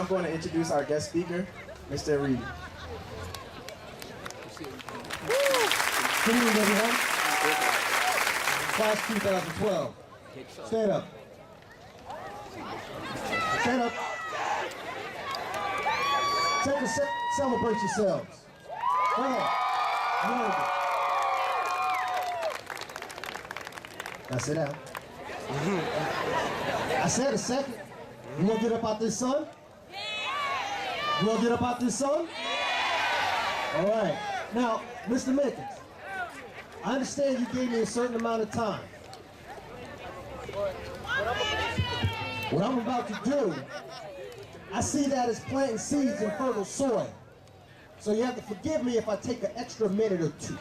going to introduce our guest speaker, Mr. Reed. Good evening, everyone. Class 2012. Stand up. Stand up. Take a celebrate yourselves. Go ahead. Now sit down. I said a second. You want to get up out this sun? You want to get up out this sun? All right. Now, Mr. Mickens, I understand you gave me a certain amount of time. What I'm about to do, I see that as planting seeds in fertile soil. So you have to forgive me if I take an extra minute or two.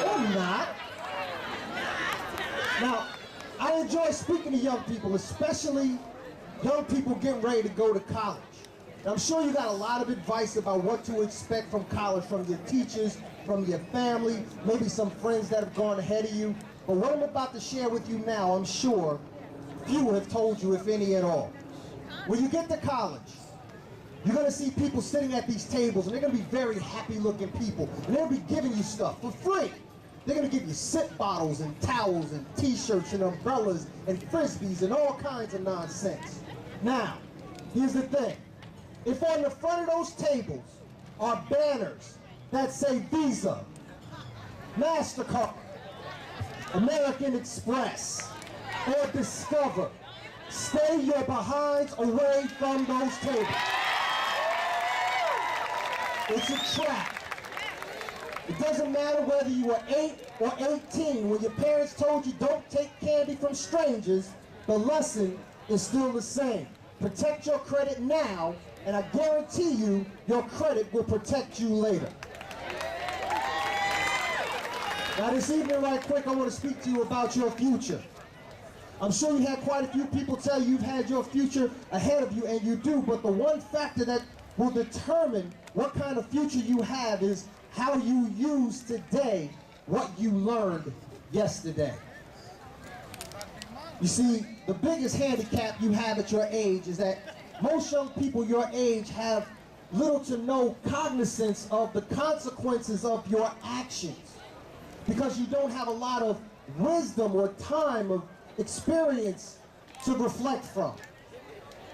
Or not. Now, I enjoy speaking to young people, especially young people getting ready to go to college. Now, I'm sure you got a lot of advice about what to expect from college, from your teachers, from your family, maybe some friends that have gone ahead of you. But what I'm about to share with you now, I'm sure few have told you, if any at all. When you get to college, you're going to see people sitting at these tables, and they're going to be very happy-looking people, and they'll be giving you stuff for free. They're going to give you sip bottles and towels and T-shirts and umbrellas and Frisbees and all kinds of nonsense. Now, here's the thing. If on the front of those tables are banners that say Visa, MasterCard, American Express, or Discover, stay your behinds away from those tables. It's a trap. It doesn't matter whether you were 8 or 18. When your parents told you don't take candy from strangers, the lesson is still the same. Protect your credit now, and I guarantee you, your credit will protect you later. Now this evening, right quick, I want to speak to you about your future. I'm sure you had quite a few people tell you you've had your future ahead of you, and you do, but the one factor that will determine what kind of future you have is how you use today what you learned yesterday. You see, the biggest handicap you have at your age is that most young people your age have little to no cognizance of the consequences of your actions, because you don't have a lot of wisdom or time of experience to reflect from.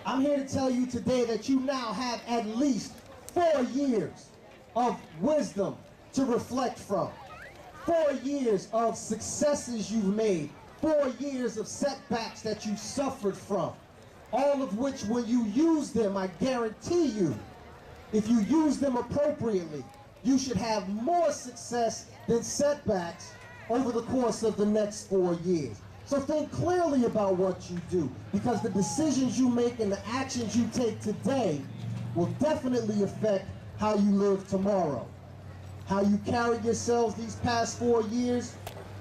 I'm here to tell you today that you now have at least 4 years of wisdom to reflect from. 4 years of successes you've made. 4 years of setbacks that you suffered from. All of which, when you use them, I guarantee you, if you use them appropriately, you should have more success than setbacks over the course of the next 4 years. So think clearly about what you do, because the decisions you make and the actions you take today will definitely affect how you live tomorrow. How you carry yourselves these past 4 years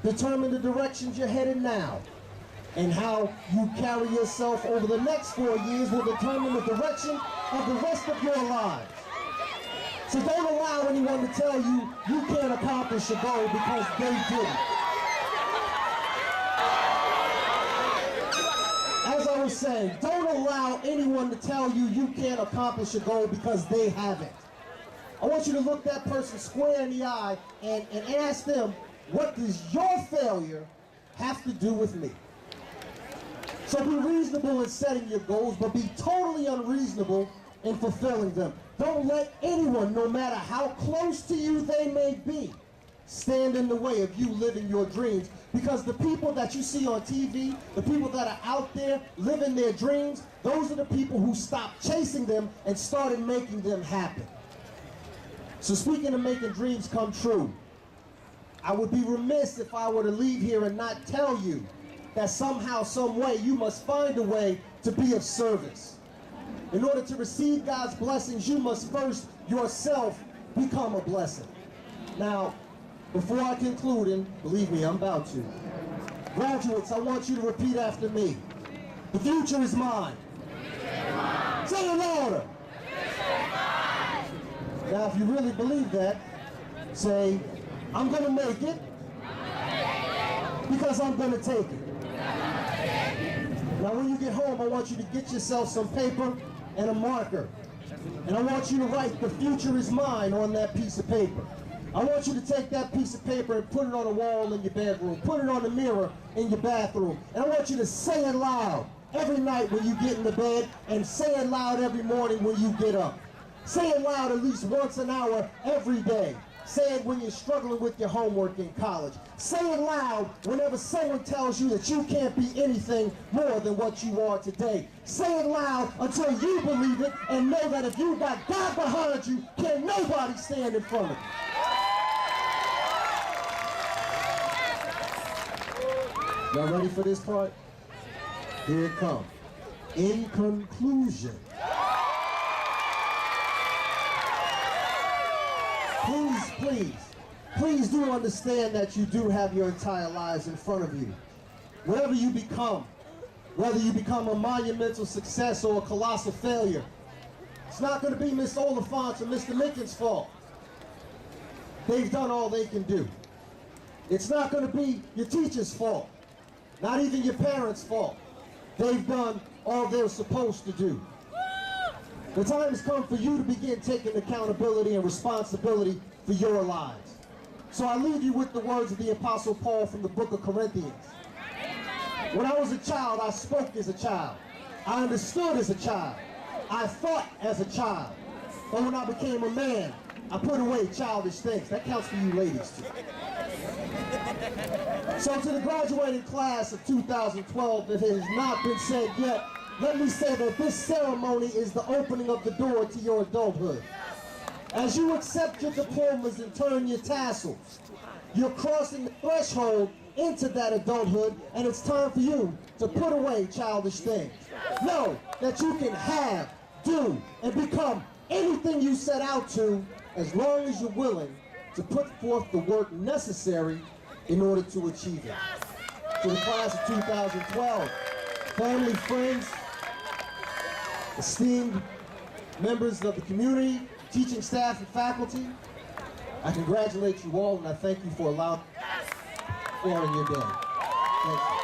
determine the directions you're headed now. And how you carry yourself over the next 4 years will determine the direction of the rest of your lives. So don't allow anyone to tell you you can't accomplish your goal, because they didn't. As I was saying, don't allow anyone to tell you you can't accomplish your goal, because they haven't. I want you to look that person square in the eye and ask them, what does your failure have to do with me? So be reasonable in setting your goals, but be totally unreasonable in fulfilling them. Don't let anyone, no matter how close to you they may be, stand in the way of you living your dreams. Because the people that you see on TV, the people that are out there living their dreams, those are the people who stopped chasing them and started making them happen. So speaking of making dreams come true, I would be remiss if I were to leave here and not tell you that somehow, some way, you must find a way to be of service. In order to receive God's blessings, you must first yourself become a blessing. Now, before I conclude, and believe me, I'm about to, graduates, I want you to repeat after me. The future is mine. Say it louder. Now, if you really believe that, say, I'm going to make it because I'm going to take it. Now when you get home, I want you to get yourself some paper and a marker. And I want you to write "the future is mine" on that piece of paper. I want you to take that piece of paper and put it on a wall in your bedroom, put it on the mirror in your bathroom, and I want you to say it loud every night when you get into bed, and say it loud every morning when you get up. Say it loud at least once an hour every day. Say it when you're struggling with your homework in college. Say it loud whenever someone tells you that you can't be anything more than what you are today. Say it loud until you believe it, and know that if you got God behind you, can't nobody stand in front of you. Y'all ready for this part? Here it comes. In conclusion, please do understand that you do have your entire lives in front of you. Wherever you become, whether you become a monumental success or a colossal failure, it's not going to be Miss Oliphant's or Mr. Mickens' fault. They've done all they can do. It's not going to be your teacher's fault, not even your parents' fault. They've done all they're supposed to do. The time has come for you to begin taking accountability and responsibility for your lives. So I leave you with the words of the Apostle Paul from the book of Corinthians. When I was a child, I spoke as a child. I understood as a child. I thought as a child. But when I became a man, I put away childish things. That counts for you ladies too. So to the graduating class of 2012, if it has not been said yet, let me say that this ceremony is the opening of the door to your adulthood. As you accept your diplomas and turn your tassels, you're crossing the threshold into that adulthood, and it's time for you to put away childish things. Know that you can have, do, and become anything you set out to, as long as you're willing to put forth the work necessary in order to achieve it. To the class of 2012, family, friends, esteemed members of the community, teaching staff and faculty, I congratulate you all, and I thank you for allowing your day. Thank you.